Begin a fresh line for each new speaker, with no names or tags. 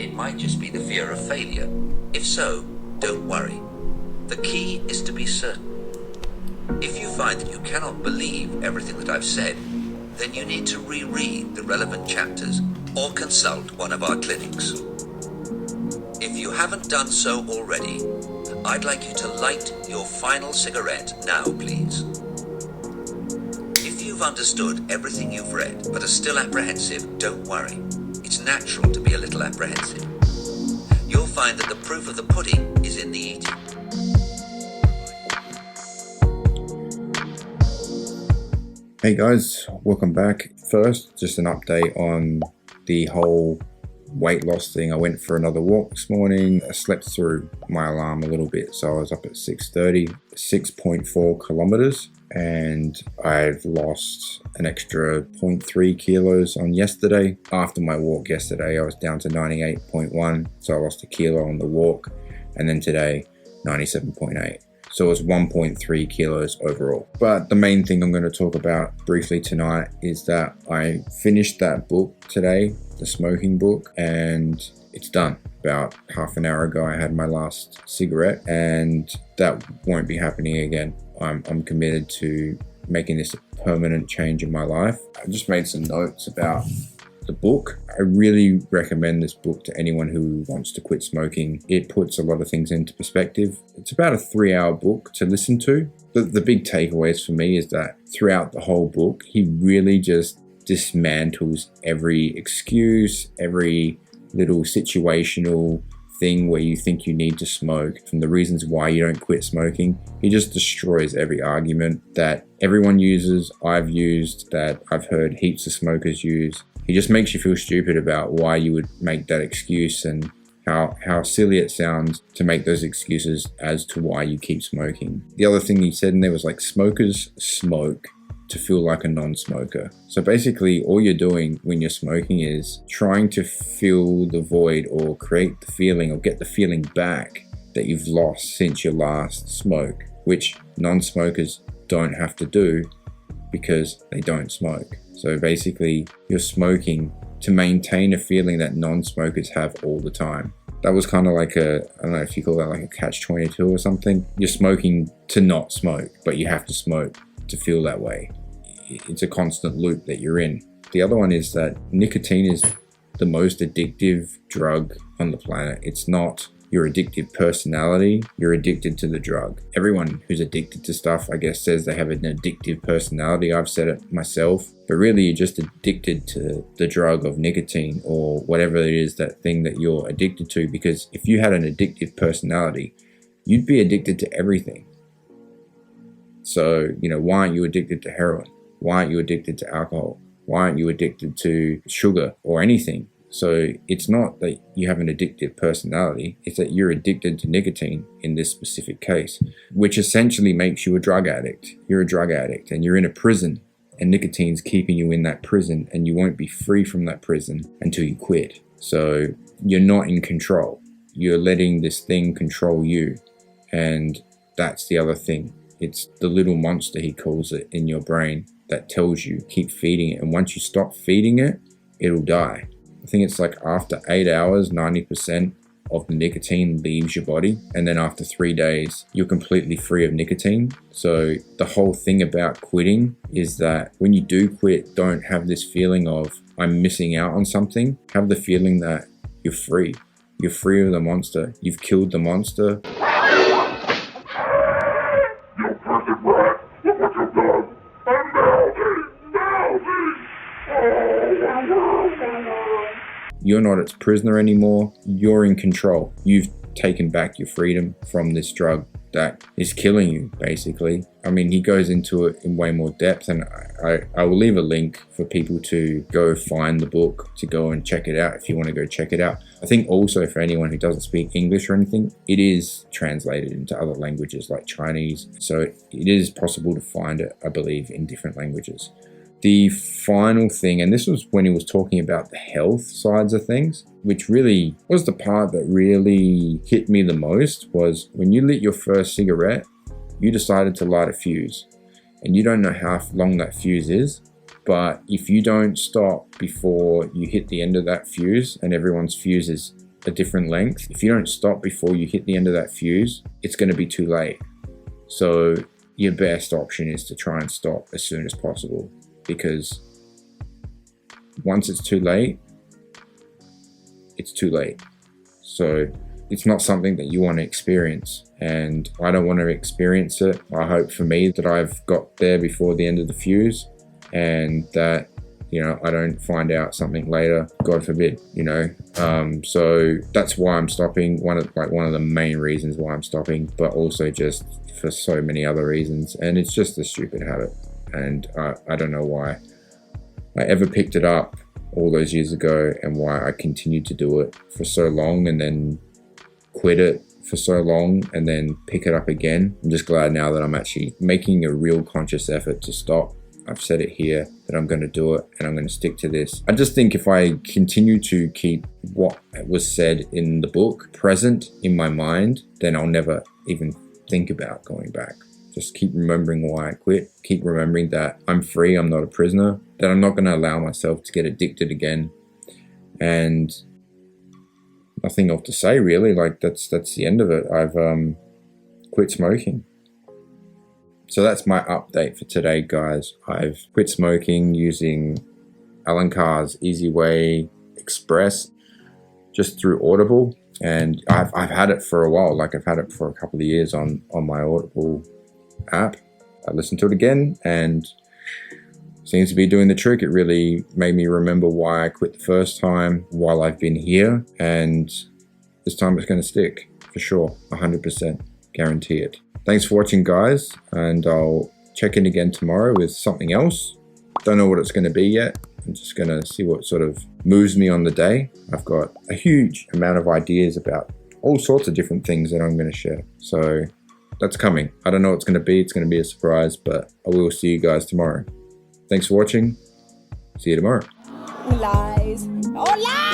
It might just be the fear of failure. If so, don't worry. The key is to be certain. If you find that you cannot believe everything that I've said, then you need to reread the relevant chapters or consult one of our clinics. If you haven't done so already, I'd like you to light your final cigarette now, please. If you've understood everything you've read but are still apprehensive, don't worry. It's natural to be a little apprehensive. You'll find that the proof of the pudding is in the eating.
Hey guys, welcome back. First, just an update on the whole weight loss thing. I went for another walk this morning. I slept through my alarm a little bit, so I was up at 6:30, 6.4 kilometers, and I've lost an extra 0.3 kilos on yesterday. After my walk yesterday, I was down to 98.1, so I lost a kilo on the walk, and then today 97.8. So it was 1.3 kilos overall. But the main thing I'm going to talk about briefly tonight is that I finished that book today, the smoking book, and it's done. About half an hour ago, I had my last cigarette, and that won't be happening again. I'm committed to making this a permanent change in my life. I just made some notes about the book. I really recommend this book to anyone who wants to quit smoking. It puts a lot of things into perspective. It's about a 3-hour book to listen to. The big takeaways for me is that throughout the whole book, he really just dismantles every excuse, every little situational thing where you think you need to smoke, from the reasons why you don't quit smoking. He just destroys every argument that everyone uses, I've used, that I've heard heaps of smokers use. He just makes you feel stupid about why you would make that excuse and how silly it sounds to make those excuses as to why you keep smoking. The other thing he said in there was like, smokers smoke to feel like a non-smoker. So basically all you're doing when you're smoking is trying to fill the void or create the feeling or get the feeling back that you've lost since your last smoke, which non-smokers don't have to do because they don't smoke. So basically you're smoking to maintain a feeling that non-smokers have all the time. That was kind of like I don't know if you call that like a catch-22 or something. You're smoking to not smoke, but you have to smoke to feel that way. It's a constant loop that you're in. The other one is that nicotine is the most addictive drug on the planet. It's not your addictive personality, you're addicted to the drug. Everyone who's addicted to stuff, I guess, says they have an addictive personality. I've said it myself, but really you're just addicted to the drug of nicotine or whatever it is, that thing that you're addicted to. Because if you had an addictive personality, you'd be addicted to everything. So, why aren't you addicted to heroin? Why aren't you addicted to alcohol? Why aren't you addicted to sugar or anything? So it's not that you have an addictive personality, it's that you're addicted to nicotine in this specific case, which essentially makes you a drug addict. You're a drug addict and you're in a prison, and nicotine's keeping you in that prison, and you won't be free from that prison until you quit. So you're not in control. You're letting this thing control you. And that's the other thing. It's the little monster, he calls it, in your brain that tells you keep feeding it. And once you stop feeding it, it'll die. I think it's like after 8 hours, 90% of the nicotine leaves your body. And then after 3 days, you're completely free of nicotine. So the whole thing about quitting is that when you do quit, don't have this feeling of I'm missing out on something. Have the feeling that you're free. You're free of the monster. You've killed the monster. You're not its prisoner anymore. You're in control. You've taken back your freedom from this drug that is killing you, basically. I mean, he goes into it in way more depth, and I will leave a link for people to go find the book, to go and check it out if you want to go check it out. I think also for anyone who doesn't speak English or anything, it is translated into other languages like Chinese. So it is possible to find it, I believe, in different languages. The final thing, and this was when he was talking about the health sides of things, which really was the part that really hit me the most, was when you lit your first cigarette, you decided to light a fuse. And you don't know how long that fuse is, but if you don't stop before you hit the end of that fuse, and everyone's fuse is a different length, if you don't stop before you hit the end of that fuse, it's going to be too late. So your best option is to try and stop as soon as possible, because once it's too late, it's too late. So it's not something that you want to experience, and I don't want to experience it. I hope for me that I've got there before the end of the fuse, and that, you know, I don't find out something later, God forbid, you know. So that's why I'm stopping, one of the main reasons why I'm stopping, but also just for so many other reasons. And it's just a stupid habit, and I don't know why I ever picked it up all those years ago, and why I continued to do it for so long and then quit it for so long and then pick it up again. I'm just glad now that I'm actually making a real conscious effort to stop. I've said it here that I'm going to do it, and I'm going to stick to this. I just think if I continue to keep what was said in the book present in my mind, then I'll never even think about going back. Just keep remembering why I quit. Keep remembering that I'm free, I'm not a prisoner, that I'm not going to allow myself to get addicted again. And nothing else to say really, like that's the end of it. I've quit smoking. So that's my update for today, guys. I've quit smoking using Alan Carr's Easy Way Express just through Audible, and I've had it for a while. Like I've had it for a couple of years on my Audible app. I listened to it again and seems to be doing the trick. It really made me remember why I quit the first time while I've been here, and this time it's going to stick for sure, 100%, guarantee it. Thanks for watching, guys, and I'll check in again tomorrow with something else. Don't know what it's going to be yet. I'm just going to see what sort of moves me on the day. I've got a huge amount of ideas about all sorts of different things that I'm going to share. So that's coming. I don't know what it's going to be. It's going to be a surprise, but I will see you guys tomorrow. Thanks for watching. See you tomorrow.
Lies. Oh, lies!